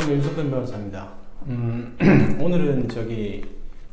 안녕하십니까, 윤석변 변호사입니다. 오늘은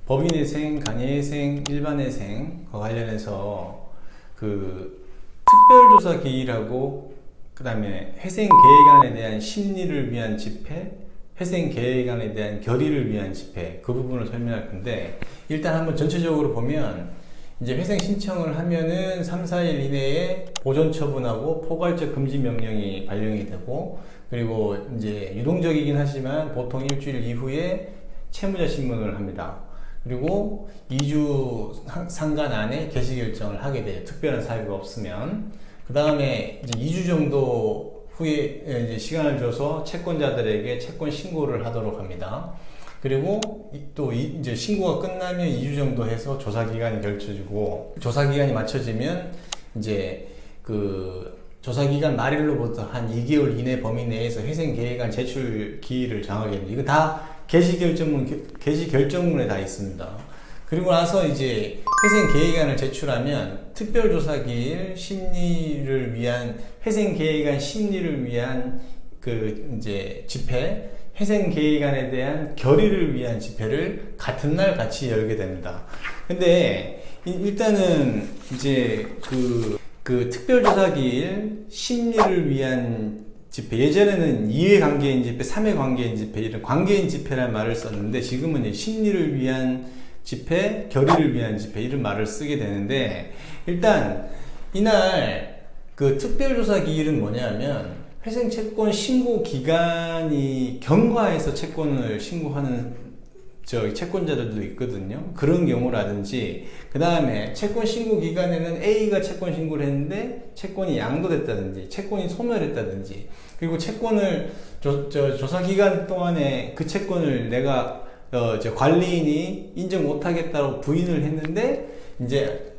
법인회생, 간이회생, 일반회생과 관련해서 특별조사 기일하고 그 다음에 회생계획안에 대한 심리를 위한 집회, 회생계획안에 대한 결의를 위한 집회, 그 부분을 설명할 건데, 일단 한번 전체적으로 보면 이제 회생 신청을 하면은 3, 4일 이내에 보존 처분하고 포괄적 금지 명령이 발령이 되고, 그리고 이제 유동적이긴 하지만 보통 일주일 이후에 채무자 신문을 합니다. 그리고 2주 상간 안에 개시 결정을 하게 돼요. 특별한 사유가 없으면. 그 다음에 이제 2주 정도 후에 이제 시간을 줘서 채권자들에게 채권 신고를 하도록 합니다. 그리고 또 이제 신고가 끝나면 2주 정도 해서 조사기간이 결쳐지고, 조사기간이 맞춰지면 이제 조사기간 말일로부터 한 2개월 이내 범위 내에서 회생계획안 제출 기일을 정하게 됩니다. 이거 다 개시결정문에 다 있습니다. 그리고 나서 이제 회생계획안을 제출하면 특별조사기일 심리를 위한, 회생계획안 심리를 위한 이제 집회, 회생계획안에 대한 결의를 위한 집회를 같은 날 같이 열게 됩니다. 근데 일단은 이제 특별조사기일 심리를 위한 집회, 예전에는 2회 관계인 집회, 3회 관계인 집회, 이런 관계인 집회라는 말을 썼는데, 지금은 이제 심리를 위한 집회, 결의를 위한 집회, 이런 말을 쓰게 되는데, 일단 이날 특별조사기일은 뭐냐면 회생채권 신고 기간이 경과해서 채권을 신고하는 채권자들도 있거든요. 그런 경우라든지, 그 다음에 채권 신고 기간에는 A가 채권 신고를 했는데 채권이 양도됐다든지, 채권이 소멸했다든지, 그리고 채권을 조사 기간 동안에 그 채권을 내가 관리인이 인정 못하겠다고 부인을 했는데, 이제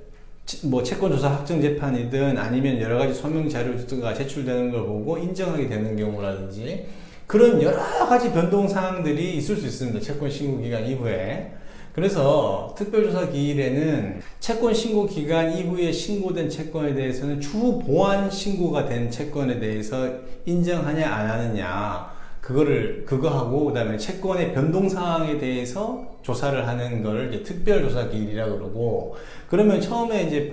뭐 채권조사 확정재판이든 아니면 여러가지 소명자료가 제출되는 걸 보고 인정하게 되는 경우라든지, 그런 여러가지 변동사항들이 있을 수 있습니다. 채권 신고 기간 이후에. 그래서 특별조사 기일에는 채권 신고 기간 이후에 신고된 채권에 대해서는 추후 보완 신고가 된 채권에 대해서 인정하냐 안 하느냐, 그거하고, 그 다음에 채권의 변동사항에 대해서 조사를 하는 걸 이제 특별조사 기일이라고 그러고, 그러면 처음에 이제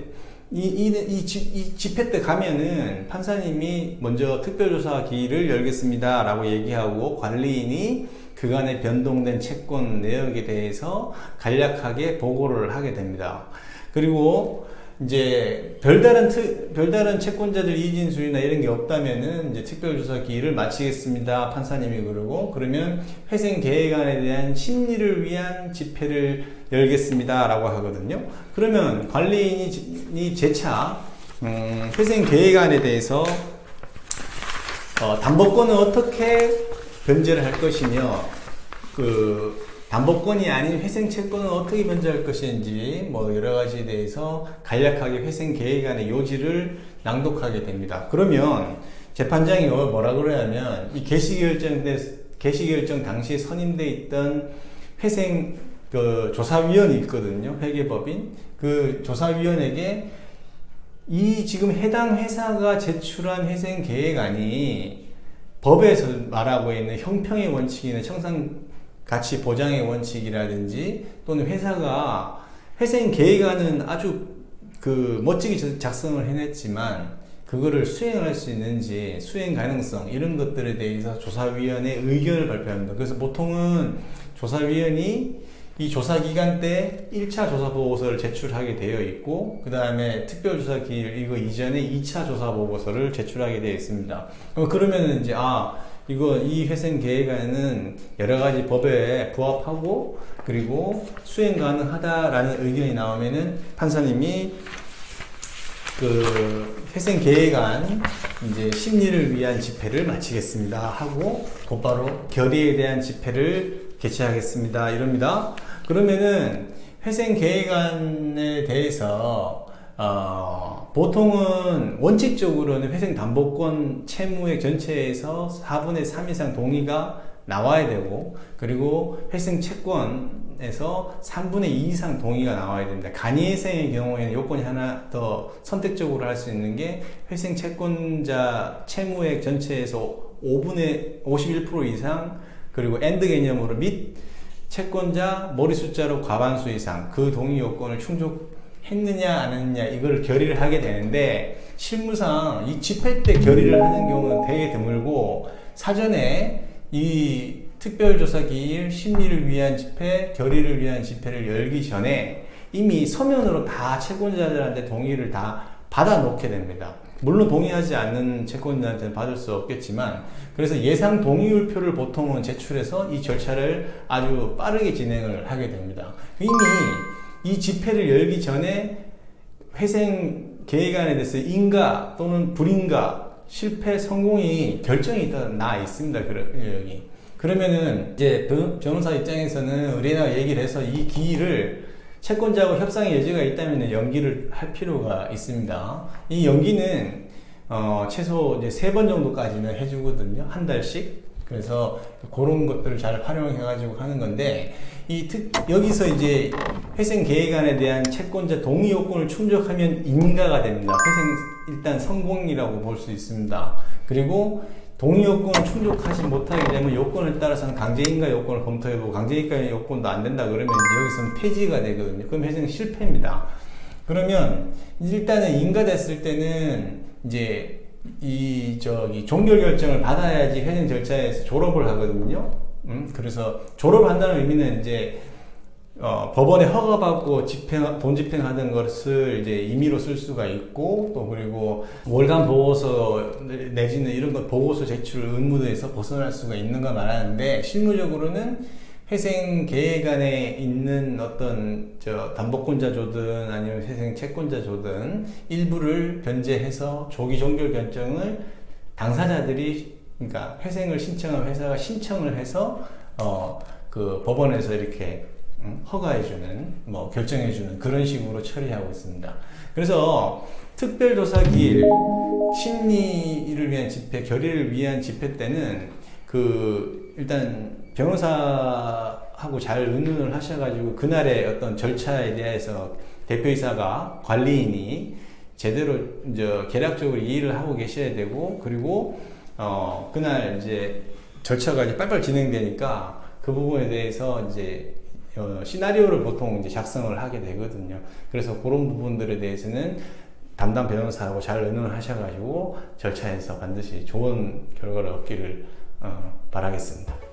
이 집회 때 가면은 판사님이 먼저 특별조사 기일을 열겠습니다 라고 얘기하고, 관리인이 그간에 변동된 채권 내역에 대해서 간략하게 보고를 하게 됩니다. 그리고 이제 별다른 채권자들 이의진 수리나 이런 게 없다면은 이제 특별조사 기일을 마치겠습니다 판사님이 그러고, 그러면 회생계획안에 대한 심리를 위한 집회를 열겠습니다 라고 하거든요. 그러면 관리인이 재차 회생계획안에 대해서 담보권은 어떻게 변제를 할 것이며, 담보권이 아닌 회생채권은 어떻게 변제할 것인지, 뭐 여러가지에 대해서 간략하게 회생계획안의 요지를 낭독하게 됩니다. 그러면 재판장이 뭐라 그러냐면, 이 개시결정 당시에 선임되어 있던 회생 조사위원이 있거든요. 회계법인. 그 조사위원에게 이 지금 해당 회사가 제출한 회생계획안이 법에서 말하고 있는 형평의 원칙이나 청산가치 보장의 원칙이라든지, 또는 회사가 회생계획안은 아주 멋지게 작성을 해냈지만 그거를 수행할 수 있는지, 수행 가능성, 이런 것들에 대해서 조사위원회 의견을 발표합니다. 그래서 보통은 조사위원이 이 조사기간 때 1차 조사보고서를 제출하게 되어 있고, 그 다음에 특별조사기일 이거 이전에 2차 조사보고서를 제출하게 되어 있습니다. 그러면은 이제 이 회생계획안은 여러가지 법에 부합하고 그리고 수행 가능하다라는 의견이 나오면은 판사님이 회생계획안 이제 심리를 위한 집회를 마치겠습니다 하고 곧바로 결의에 대한 집회를 개최하겠습니다 이럽니다. 그러면은 회생계획안에 대해서 보통은 원칙적으로는 회생담보권 채무액 전체에서 4분의 3 이상 동의가 나와야 되고, 그리고 회생채권에서 3분의 2 이상 동의가 나와야 됩니다. 간이회생의 경우에는 요건이 하나 더 선택적으로 할 수 있는 게, 회생채권자 채무액 전체에서 51% 이상 그리고 AND 개념으로 및 채권자 머리 숫자로 과반수 이상 그 동의 요건을 충족했느냐 안 했느냐 이걸 결의를 하게 되는데, 실무상 이 집회 때 결의를 하는 경우는 되게 드물고, 사전에 이 특별조사 기일, 심리를 위한 집회, 결의를 위한 집회를 열기 전에 이미 서면으로 다 채권자들한테 동의를 다 받아 놓게 됩니다. 물론 동의하지 않는 채권자한테는 받을 수 없겠지만, 그래서 예상 동의율표를 보통은 제출해서 이 절차를 아주 빠르게 진행을 하게 됩니다. 이미 이 집회를 열기 전에 회생 계획안에 대해서 인가 또는 불인가, 실패, 성공이 결정이 나 있습니다. 여기. 그러면은 이제 변호사 입장에서는 의뢰인하고 얘기를 해서 이 기일을 채권자하고 협상의 여지가 있다면 연기를 할 필요가 있습니다. 이 연기는 최소 이제 3번 정도까지는 해주거든요. 한 달씩. 그래서 그런 것들을 잘 활용해 가지고 하는 건데, 여기서 이제 회생 계획안에 대한 채권자 동의 요건을 충족하면 인가가 됩니다. 회생 일단 성공이라고 볼 수 있습니다. 그리고 동의 요건을 충족하지 못하게 되면 요건에 따라서는 강제인가 요건을 검토해보고, 강제인가 요건도 안 된다 그러면 여기서는 폐지가 되거든요. 그럼 회생 실패입니다. 그러면 일단은 인가됐을 때는 이제 종결 결정을 받아야지 회생 절차에서 졸업을 하거든요. 그래서 졸업한다는 의미는 이제 법원에 허가받고 돈 집행하던 것을 이제 임의로 쓸 수가 있고, 또 그리고 월간 보고서 내지는 이런 것 보고서 제출 의무에서 벗어날 수가 있는가 말하는데, 실무적으로는 회생 계획안에 있는 어떤 담보권자조든 아니면 회생 채권자조든 일부를 변제해서 조기 종결 결정을 당사자들이, 그러니까 회생을 신청한 회사가 신청을 해서 그 법원에서 이렇게 허가해주는, 결정해주는 그런 식으로 처리하고 있습니다. 그래서 특별조사기일, 심리를 위한 집회, 결의를 위한 집회 때는 일단 변호사하고 잘 의논을 하셔가지고 그날의 어떤 절차에 대해서 대표이사가, 관리인이 제대로 계략적으로 이해를 하고 계셔야 되고, 그리고 그날 이제 절차가 이제 빨리빨리 진행되니까 그 부분에 대해서 이제 시나리오를 보통 이제 작성을 하게 되거든요. 그래서 그런 부분들에 대해서는 담당 변호사하고 잘 의논을 하셔가지고 절차에서 반드시 좋은 결과를 얻기를 바라겠습니다.